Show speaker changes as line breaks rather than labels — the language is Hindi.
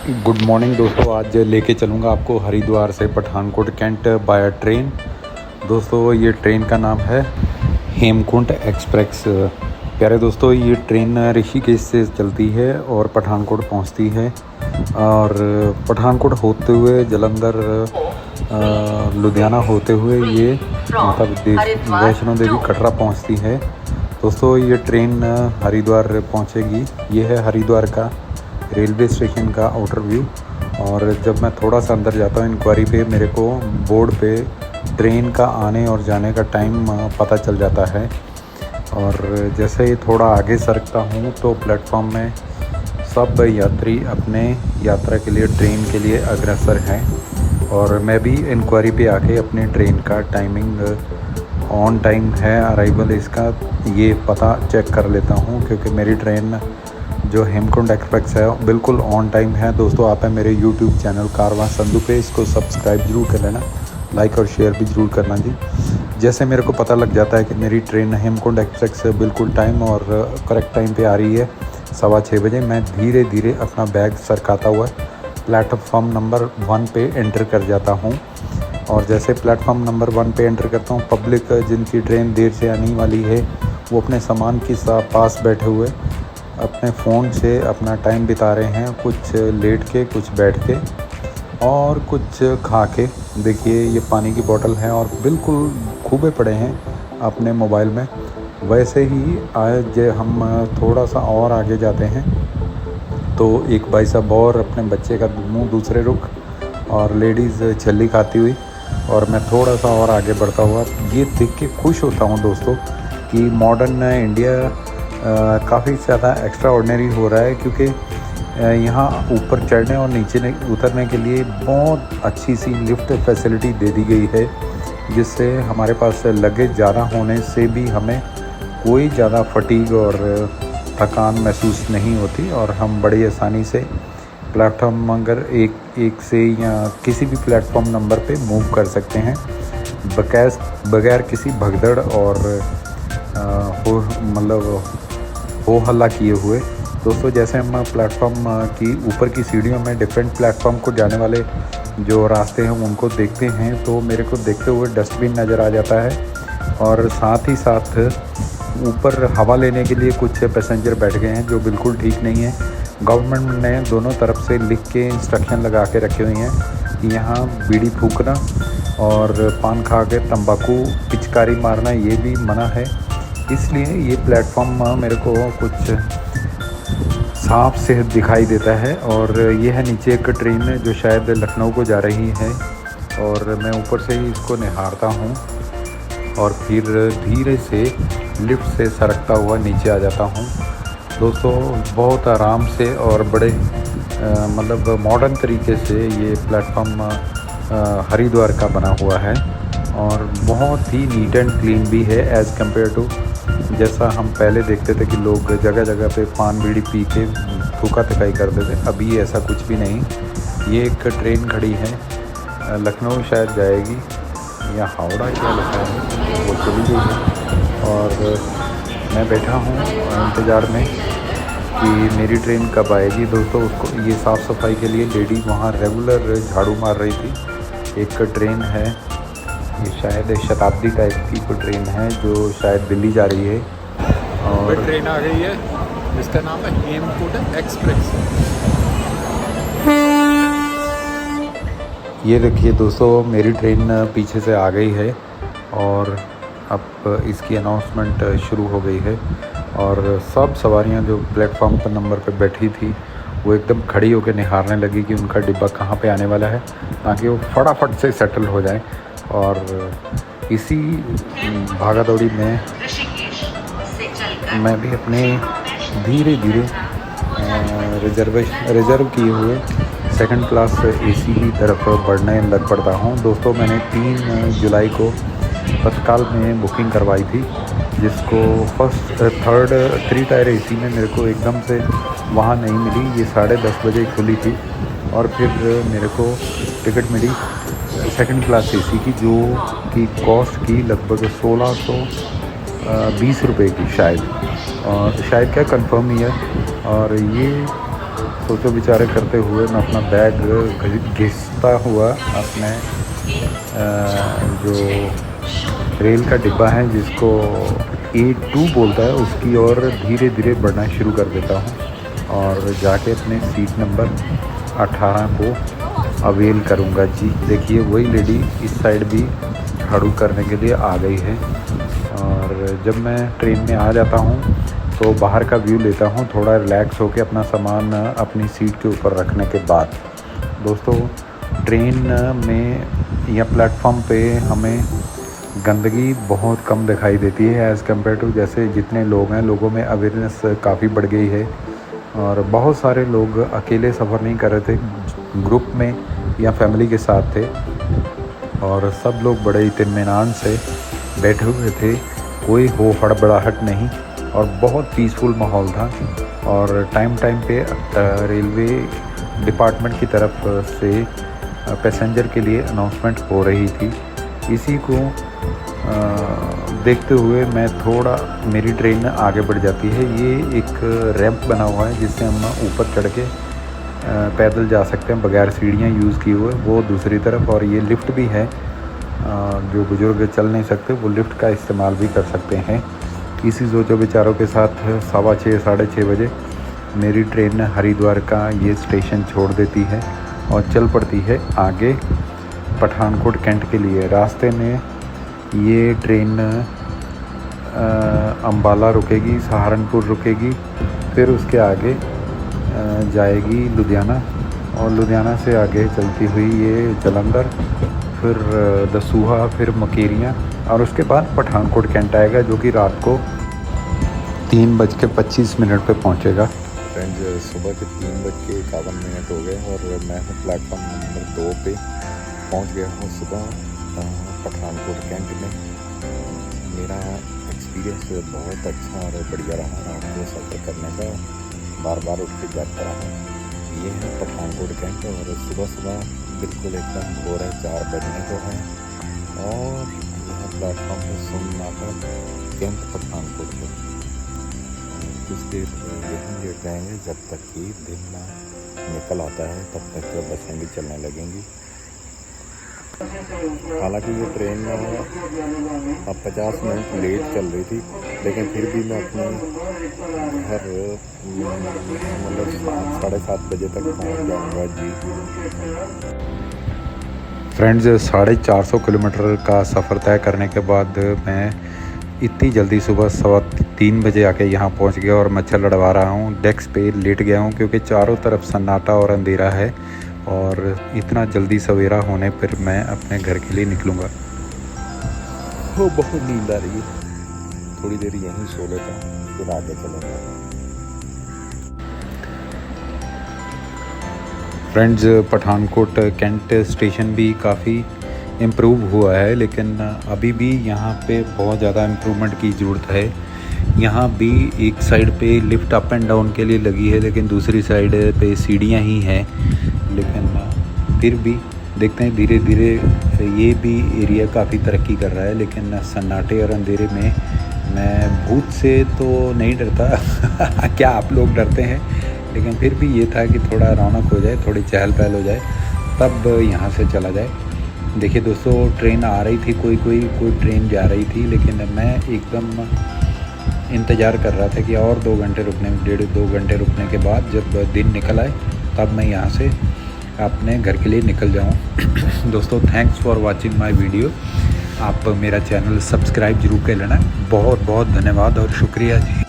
गुड मॉर्निंग दोस्तों। आज लेके चलूँगा आपको हरिद्वार से पठानकोट कैंट बाय ट्रेन। दोस्तों ये ट्रेन का नाम है हेमकुंट एक्सप्रेस। प्यारे दोस्तों, ये ट्रेन ऋषिकेश से चलती है और पठानकोट पहुंचती है और पठानकोट होते हुए जलंधर लुधियाना होते हुए ये माता वैष्णो देवी कटरा पहुंचती है। दोस्तों ये ट्रेन हरिद्वार पहुंचेगी। ये है हरिद्वार का रेलवे स्टेशन का आउटर व्यू। और जब मैं थोड़ा सा अंदर जाता हूँ इंक्वायरी पे, मेरे को बोर्ड पे ट्रेन का आने और जाने का टाइम पता चल जाता है। और जैसे ही थोड़ा आगे सरकता हूँ तो प्लेटफॉर्म में सब यात्री अपने यात्रा के लिए ट्रेन के लिए अग्रसर हैं। और मैं भी इंक्वायरी पे आके अपनी ट्रेन का टाइमिंग ऑन टाइम है अराइवल इसका ये पता चेक कर लेता हूँ, क्योंकि मेरी ट्रेन जो हेमकुंट एक्सप्रेस है बिल्कुल ऑन टाइम है। दोस्तों आप हैं मेरे यूट्यूब चैनल कारवां संधू पे, इसको सब्सक्राइब ज़रूर कर लेना, लाइक और शेयर भी ज़रूर करना जी। जैसे मेरे को पता लग जाता है कि मेरी ट्रेन हेमकुंट एक्सप्रेस बिल्कुल टाइम और करेक्ट टाइम पे आ रही है 6:15 बजे, मैं धीरे धीरे अपना बैग सरकाता हुआ प्लेटफॉर्म नंबर 1 पे एंटर कर जाता हूँ। और जैसे प्लेटफॉर्म नंबर 1 पे एंटर करता हूँ, पब्लिक जिनकी ट्रेन देर से आने वाली है वो अपने सामान के पास बैठे हुए अपने फ़ोन से अपना टाइम बिता रहे हैं, कुछ लेट के, कुछ बैठ के और कुछ खा के। देखिए ये पानी की बोतल है और बिल्कुल खूबे पड़े हैं अपने मोबाइल में। वैसे ही आज हम थोड़ा सा और आगे जाते हैं तो एक भाई साहब और अपने बच्चे का मुंह दूसरे रुख और लेडीज़ छल्ली खाती हुई, और मैं थोड़ा सा और आगे बढ़ता हुआ ये देख के खुश होता हूँ दोस्तों कि मॉडर्न इंडिया काफ़ी ज़्यादा एक्स्ट्रा ऑर्डिनरी हो रहा है, क्योंकि यहाँ ऊपर चढ़ने और नीचे उतरने के लिए बहुत अच्छी सी लिफ्ट फैसिलिटी दे दी गई है, जिससे हमारे पास लगेज ज़्यादा होने से भी हमें कोई ज़्यादा फटीग और थकान महसूस नहीं होती और हम बड़ी आसानी से प्लेटफॉर्म अगर एक से या किसी भी प्लेटफॉर्म नंबर पे मूव कर सकते हैं बगैर किसी भगदड़ और हो हल्ला किए हुए। दोस्तों जैसे हम प्लेटफॉर्म की ऊपर की सीढ़ियों में डिफरेंट प्लेटफॉर्म को जाने वाले जो रास्ते हैं उनको देखते हैं तो मेरे को देखते हुए डस्टबिन नज़र आ जाता है। और साथ ही साथ ऊपर हवा लेने के लिए कुछ पैसेंजर बैठ गए हैं, जो बिल्कुल ठीक नहीं है। गवर्नमेंट ने दोनों तरफ से लिख के इंस्ट्रक्शन लगा के रखे हुए हैं कि यहाँ बीड़ी फूकना और पान खा के तंबाकू पिचकारी मारना ये भी मना है। इसलिए ये प्लेटफॉर्म मेरे को कुछ साफ से दिखाई देता है। और ये है नीचे एक ट्रेन जो शायद लखनऊ को जा रही है, और मैं ऊपर से ही इसको निहारता हूँ और फिर धीरे से लिफ्ट से सरकता हुआ नीचे आ जाता हूँ। दोस्तों बहुत आराम से और बड़े मतलब मॉडर्न तरीके से ये प्लेटफॉर्म हरिद्वार का बना हुआ है और बहुत ही नीट एंड क्लीन भी है एज़ कम्पेयर टू जैसा हम पहले देखते थे कि लोग जगह जगह पे पान बीड़ी पी के थूका थकाई करते थे। अभी ऐसा कुछ भी नहीं। ये एक ट्रेन खड़ी है, लखनऊ शायद जाएगी या हावड़ा क्या लिखा है, वो चली गई है। और मैं बैठा हूँ इंतज़ार में कि मेरी ट्रेन कब आएगी। दोस्तों उसको ये साफ़ सफाई के लिए लेडी वहाँ रेगुलर झाड़ू मार रही थी। एक ट्रेन है, ये शायद शताब्दी टाइप की कोई ट्रेन है जो शायद दिल्ली जा रही है। और
ट्रेन आ गई है जिसका नाम है हेमकुंट एक्सप्रेस।
ये देखिए दोस्तों मेरी ट्रेन पीछे से आ गई है और अब इसकी अनाउंसमेंट शुरू हो गई है। और सब सवारियां जो प्लेटफॉर्म पर नंबर पे बैठी थी वो एकदम खड़ी होकर निहारने लगी कि उनका डिब्बा कहाँ पे आने वाला है, ताकि वो फटाफट से सेटल हो जाए। और इसी भागा दौड़ी में मैं भी अपने धीरे धीरे रिज़र्व किए हुए सेकंड क्लास एसी की तरफ बढ़ने लग पड़ता हूँ। दोस्तों मैंने 3 जुलाई को तत्काल में बुकिंग करवाई थी, जिसको थर्ड 3 टायर एसी में मेरे को एकदम से वहाँ नहीं मिली। ये 10:30 बजे खुली थी और फिर मेरे को टिकट मिली सेकंड क्लास एसी की, जो की कॉस्ट की लगभग 1620 रुपये की शायद, और शायद क्या कंफर्म ही है। और ये सोचो विचारे करते हुए मैं अपना बैग घिसता हुआ अपने जो रेल का डिब्बा है जिसको A2 बोलता है उसकी ओर धीरे धीरे बढ़ना शुरू कर देता हूँ और जाके अपने सीट नंबर 18 को अवेल करूँगा। जी देखिए वही लेडी इस साइड भी झाड़ू करने के लिए आ गई है। और जब मैं ट्रेन में आ जाता हूँ तो बाहर का व्यू लेता हूँ थोड़ा रिलैक्स होकर अपना सामान अपनी सीट के ऊपर रखने के बाद। दोस्तों ट्रेन में या प्लेटफॉर्म पे हमें गंदगी बहुत कम दिखाई देती है एज़ कम्पेयर टू जैसे जितने लोग हैं, लोगों में अवेयरनेस काफ़ी बढ़ गई है और बहुत सारे लोग अकेले सफ़र नहीं कर रहे थे, ग्रुप में या फैमिली के साथ थे और सब लोग बड़े इत्मीनान से बैठे हुए थे, कोई हो हड़बड़ाहट नहीं और बहुत पीसफुल माहौल था। और टाइम पे रेलवे डिपार्टमेंट की तरफ से पैसेंजर के लिए अनाउंसमेंट हो रही थी। इसी को देखते हुए मैं थोड़ा मेरी ट्रेन आगे बढ़ जाती है। ये एक रैंप बना हुआ है जिससे हम ऊपर चढ़ के पैदल जा सकते हैं बगैर सीढ़ियाँ यूज़ किए हुए, वो दूसरी तरफ। और ये लिफ्ट भी है, जो बुज़ुर्ग चल नहीं सकते वो लिफ्ट का इस्तेमाल भी कर सकते हैं। इसी सोचो विचारों के साथ 6:15 साढ़े 6 बजे मेरी ट्रेन हरिद्वार का ये स्टेशन छोड़ देती है और चल पड़ती है आगे पठानकोट कैंट के लिए। रास्ते में ये ट्रेन अम्बाला रुकेगी, सहारनपुर रुकेगी, फिर उसके आगे जाएगी लुधियाना और लुधियाना से आगे चलती हुई ये जालंधर, फिर दसूहा, फिर मकेरियाँ और उसके बाद पठानकोट कैंट आएगा जो कि रात को 3:25 पे पहुँचेगा।
फ्रेंड्स सुबह के 3:51 हो गए और मैं हूँ प्लेटफॉर्म नंबर 2 पे पहुँच गया हूँ सुबह पठानकोट कैंट में। मेरा एक्सपीरियंस बहुत अच्छा और बढ़िया रहा रात को सफ़र करने का, बार बार उठ के जाता रहा। ये है पठानकोट कैंट और सुबह बिल्कुल एकदम हो रहा है 4 बजने को है और यहाँ प्लेटफॉर्म पर सोमनाथ कैंट पठानकोट पर कुछ देर यहीं लेट जाएंगे जब तक कि दिन निकल आता है, तब तक बसें भी चलने लगेंगी। हालांकि ये ट्रेन अब 50 मिनट लेट चल रही थी, लेकिन फिर भी मैं अपने घर मतलब 7:30 बजे तक पहुंच जाऊंगा। जी
फ्रेंड्स 450 किलोमीटर का सफ़र तय करने के बाद मैं इतनी जल्दी सुबह 3:15 बजे आके यहाँ पहुँच गया और मच्छर लड़वा रहा हूँ। डेस्क पे लेट गया हूँ क्योंकि चारों तरफ सन्नाटा और अंधेरा है और इतना जल्दी सवेरा होने पर मैं अपने घर के लिए निकलूँगा।
वो बहुत नींद आ रही है, थोड़ी देर यहीं सो लेता हूँ फिर आगे चलूँगा।
फ्रेंड्स पठानकोट कैंट स्टेशन भी काफ़ी इम्प्रूव हुआ है, लेकिन अभी भी यहाँ पे बहुत ज़्यादा इम्प्रूवमेंट की ज़रूरत है। यहाँ भी एक साइड पे लिफ्ट अप एंड डाउन के लिए लगी है, लेकिन दूसरी साइड पे सीढ़ियाँ ही हैं। लेकिन फिर भी देखते हैं धीरे धीरे ये भी एरिया काफ़ी तरक्की कर रहा है। लेकिन सन्नाटे और अंधेरे में मैं भूत से तो नहीं डरता क्या आप लोग डरते हैं, लेकिन फिर भी ये था कि थोड़ा रौनक हो जाए, थोड़ी चहल पहल हो जाए, तब यहाँ से चला जाए। देखिए दोस्तों ट्रेन आ रही थी, कोई ट्रेन जा रही थी, लेकिन मैं एकदम इंतज़ार कर रहा था कि और 2 घंटे रुकने, 1.5-2 घंटे रुकने के बाद जब दिन निकल आए तब मैं यहाँ से अपने घर के लिए निकल जाऊँ। दोस्तों thanks for watching my video. आप मेरा चैनल सब्सक्राइब जरूर कर लेना। बहुत बहुत धन्यवाद और शुक्रिया जी।